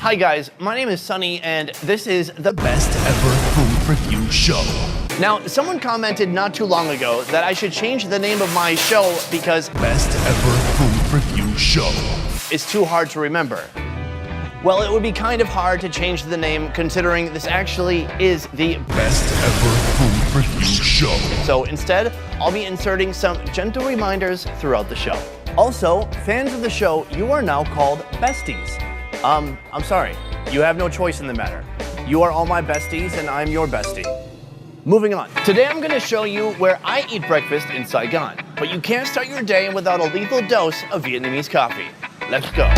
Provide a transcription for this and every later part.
Hi guys, my name is Sonny and this is the Best Ever Food Review Show. Now, someone commented not too long ago that I should change the name of my show because Best Ever Food Review Show is too hard to remember. Well, it would be kind of hard to change the name considering this actually is the Best Ever Food Review Show. So instead, I'll be inserting some gentle reminders throughout the show. Also, fans of the show, you are now called besties. I'm sorry, you have no choice in the matter. You are all my besties and I'm your bestie. Moving on. Today I'm gonna show you where I eat breakfast in Saigon, but you can't start your day without a lethal dose of Vietnamese coffee. Let's go.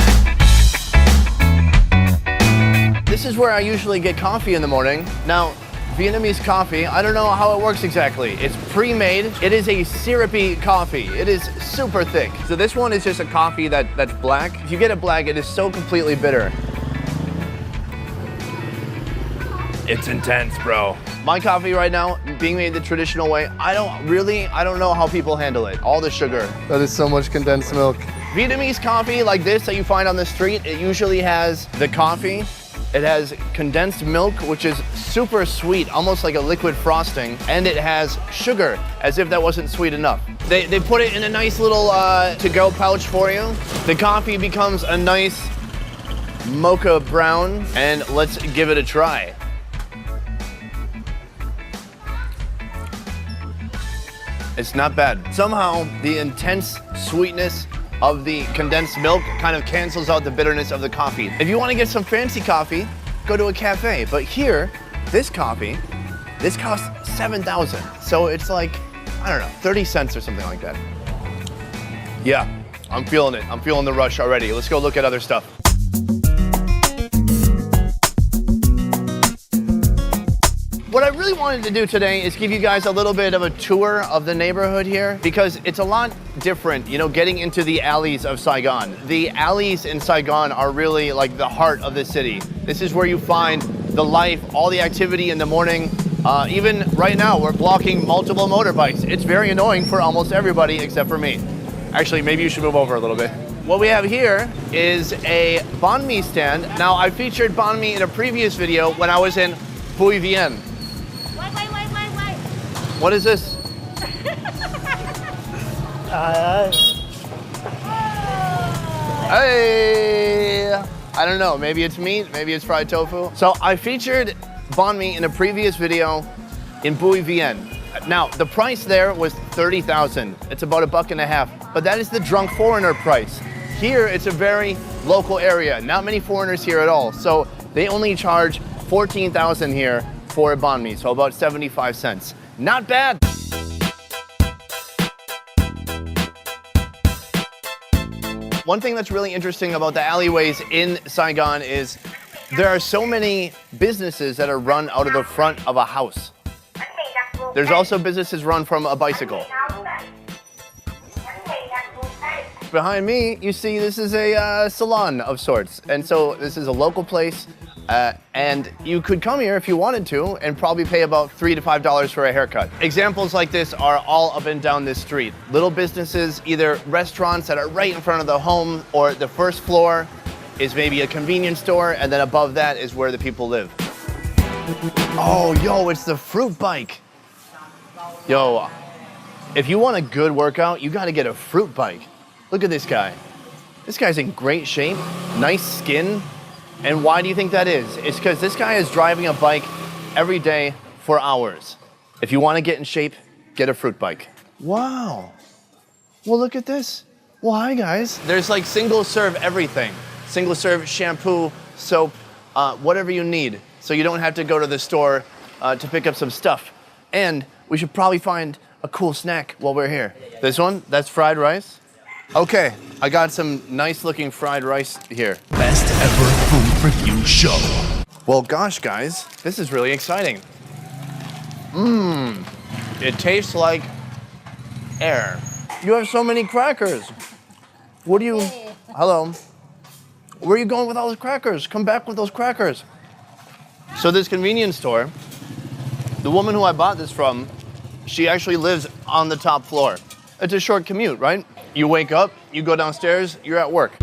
This is where I usually get coffee in the morning. Now, Vietnamese coffee, I don't know how it works exactly. It's pre-made. It is a syrupy coffee. It is super thick. So this one is just a coffee that's black. If you get it black, it is so completely bitter. It's intense, bro. My coffee right now, being made the traditional way, I don't know how people handle it. All the sugar. That is so much condensed milk. Vietnamese coffee like this that you find on the street, it usually has the coffee. It has condensed milk, which is super sweet, almost like a liquid frosting, and it has sugar, as if that wasn't sweet enough. They put it in a nice little to-go pouch for you. The coffee becomes a nice mocha brown, and let's give it a try. It's not bad. Somehow, the intense sweetness of the condensed milk kind of cancels out the bitterness of the coffee. If you want to get some fancy coffee, go to a cafe. But here, this coffee, this costs 7,000. So it's like, I don't know, 30 cents or something like that. Yeah, I'm feeling it. I'm feeling the rush already. Let's go look at other stuff. What I really wanted to do today is give you guys a little bit of a tour of the neighborhood here because it's a lot different, you know, getting into the alleys of Saigon. The alleys in Saigon are really like the heart of the city. This is where you find the life, all the activity in the morning. Even right now, we're blocking multiple motorbikes. It's very annoying for almost everybody except for me. Actually, maybe you should move over a little bit. What we have here is a banh mi stand. Now, I featured banh mi in a previous video when I was in Vien. What is this? Hey! I don't know, maybe it's meat, maybe it's fried tofu. So I featured banh mi in a previous video in Vien. Now, the price there was 30,000. It's about $1.50, but that is the drunk foreigner price. Here, it's a very local area. Not many foreigners here at all. So they only charge 14,000 here for a banh mi, so about 75 cents. Not bad. One thing that's really interesting about the alleyways in Saigon is there are so many businesses that are run out of the front of a house. There's also businesses run from a bicycle. Behind me, you see this is a salon of sorts. And so this is a local place. And you could come here if you wanted to and probably pay about $3 to $5 for a haircut. Examples like this are all up and down this street. Little businesses, either restaurants that are right in front of the home, or the first floor is maybe a convenience store, and then above that is where the people live. Oh, yo, it's the fruit bike. Yo, if you want a good workout, you gotta get a fruit bike. Look at this guy. This guy's in great shape, nice skin. And why do you think that is? It's because this guy is driving a bike every day for hours. If you want to get in shape, get a fruit bike. Wow. Well, look at this. Well, hi, guys. There's like single serve everything. Single serve shampoo, soap, whatever you need. So you don't have to go to the store to pick up some stuff. And we should probably find a cool snack while we're here. This one, that's fried rice. Okay, I got some nice looking fried rice here. Best Ever Food Review Show. Well, gosh, guys, this is really exciting. It tastes like air. You have so many crackers. What do you, hello. Where are you going with all those crackers? Come back with those crackers. So this convenience store, the woman who I bought this from, she actually lives on the top floor. It's a short commute, right? You wake up, you go downstairs, you're at work.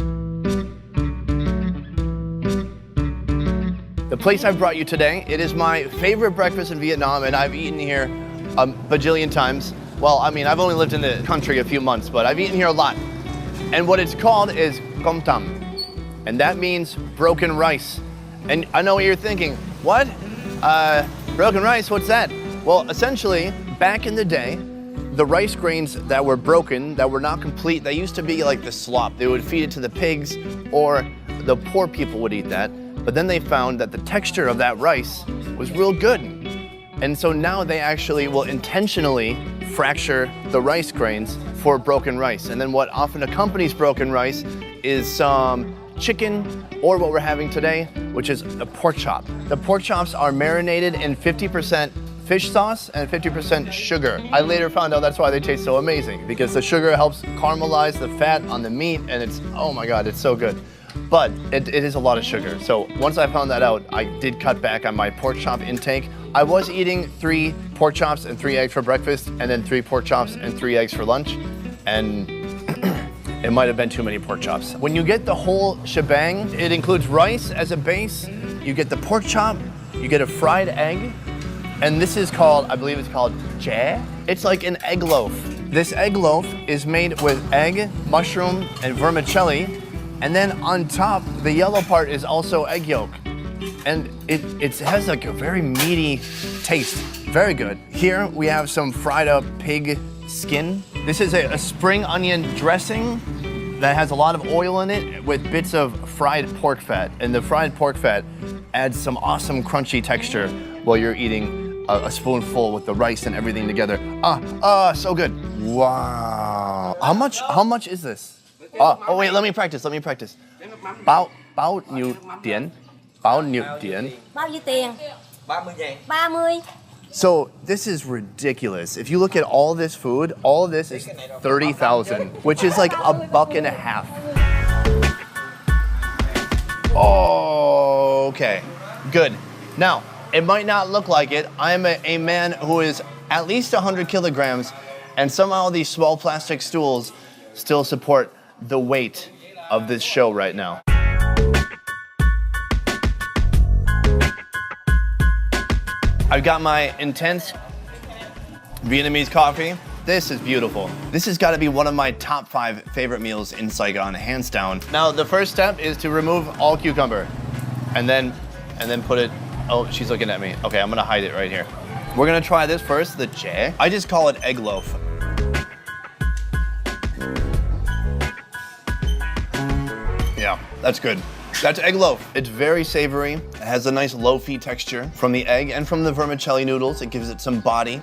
The place I've brought you today, it is my favorite breakfast in Vietnam, and I've eaten here a bajillion times. Well, I mean, I've only lived in the country a few months, but I've eaten here a lot. And what it's called is com tam, and that means broken rice. And I know what you're thinking, what? Broken rice, what's that? Well, essentially, back in the day, the rice grains that were broken, that were not complete, they used to be like the slop. They would feed it to the pigs, or the poor people would eat that. But then they found that the texture of that rice was real good. And so now they actually will intentionally fracture the rice grains for broken rice. And then what often accompanies broken rice is some chicken, or what we're having today, which is a pork chop. The pork chops are marinated in 50% fish sauce and 50% sugar. I later found out that's why they taste so amazing, because the sugar helps caramelize the fat on the meat, and it's, oh my God, it's so good. But it is a lot of sugar. So once I found that out, I did cut back on my pork chop intake. I was eating 3 pork chops and 3 eggs for breakfast, and then 3 pork chops and 3 eggs for lunch. And it might have been too many pork chops. When you get the whole shebang, it includes rice as a base, you get the pork chop, you get a fried egg, and this is called, I believe it's called Trãi. It's like an egg loaf. This egg loaf is made with egg, mushroom, and vermicelli. And then on top, the yellow part is also egg yolk. And it has like a very meaty taste, very good. Here we have some fried up pig skin. This is a spring onion dressing that has a lot of oil in it with bits of fried pork fat. And the fried pork fat adds some awesome crunchy texture while you're eating a spoonful with the rice and everything together. So good. Wow. How much is this? Oh wait, let me practice. Bao nhiêu tiền? Bao nhiêu tiền? Bao nhiêu tiền? 30.000. 30. So this is ridiculous. If you look at all this food, all of this is 30,000, which is like $1.50. Oh, okay, good. Now, it might not look like it. I'm a man who is at least 100 kilograms, and somehow these small plastic stools still support the weight of this show right now. I've got my intense Vietnamese coffee. This is beautiful. This has got to be one of my top 5 favorite meals in Saigon, hands down. Now, the first step is to remove all cucumber, and then put it. Oh, she's looking at me. Okay, I'm gonna hide it right here. We're gonna try this first, the Trãi. I just call it egg loaf. Yeah, that's good. That's egg loaf. It's very savory. It has a nice loafy texture from the egg and from the vermicelli noodles. It gives it some body.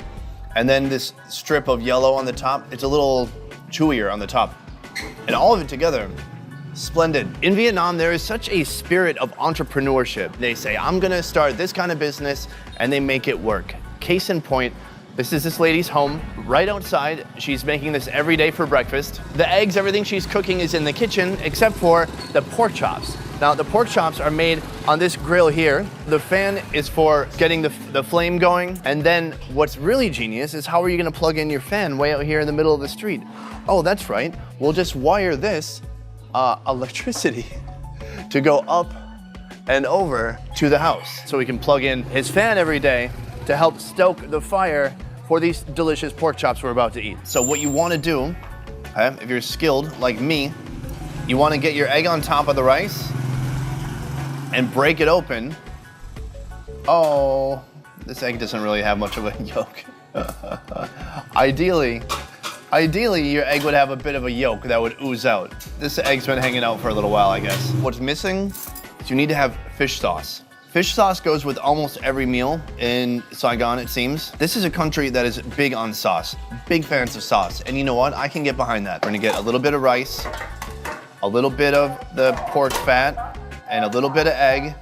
And then this strip of yellow on the top, it's a little chewier on the top. And all of it together, splendid. In Vietnam, there is such a spirit of entrepreneurship. They say, I'm gonna start this kind of business, and they make it work. Case in point, this is this lady's home, right outside. She's making this every day for breakfast. The eggs, everything she's cooking is in the kitchen, except for the pork chops. Now, the pork chops are made on this grill here. The fan is for getting the flame going. And then what's really genius is how are you gonna plug in your fan way out here in the middle of the street? Oh, that's right. We'll just wire this electricity to go up and over to the house. So we can plug in his fan every day to help stoke the fire for these delicious pork chops we're about to eat. So what you wanna do, if you're skilled like me, you wanna get your egg on top of the rice and break it open. Oh, this egg doesn't really have much of a yolk. Ideally, your egg would have a bit of a yolk that would ooze out. This egg's been hanging out for a little while, I guess. What's missing is you need to have fish sauce. Fish sauce goes with almost every meal in Saigon, it seems. This is a country that is big on sauce, big fans of sauce. And you know what? I can get behind that. We're gonna get a little bit of rice, a little bit of the pork fat, and a little bit of egg.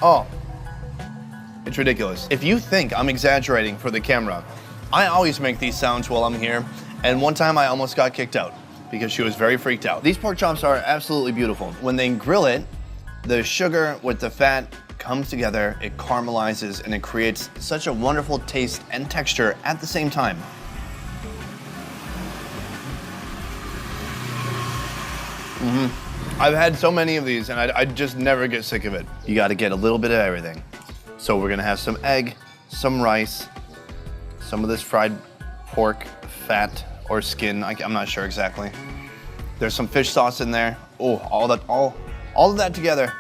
Oh, it's ridiculous. If you think I'm exaggerating for the camera, I always make these sounds while I'm here, and one time I almost got kicked out because she was very freaked out. These pork chops are absolutely beautiful. When they grill it, the sugar with the fat comes together, it caramelizes, and it creates such a wonderful taste and texture at the same time. I've had so many of these and I just never get sick of it. You gotta get a little bit of everything. So we're gonna have some egg, some rice, some of this fried pork, fat or skin, I'm not sure exactly. There's some fish sauce in there. Oh, all of that together.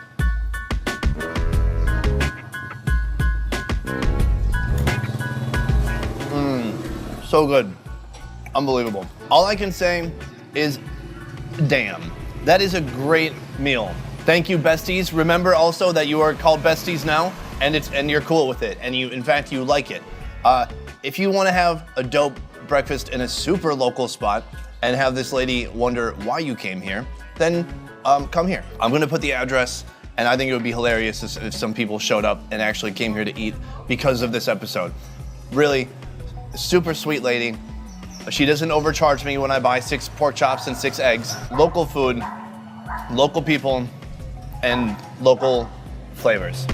So good, unbelievable. All I can say is, damn. That is a great meal. Thank you, besties. Remember also that you are called besties now, and you're cool with it, and in fact you like it. If you want to have a dope breakfast in a super local spot and have this lady wonder why you came here, then come here. I'm gonna put the address, and I think it would be hilarious if some people showed up and actually came here to eat because of this episode. Really, super sweet lady. She doesn't overcharge me when I buy 6 pork chops and 6 eggs. Local food, local people, and local flavors.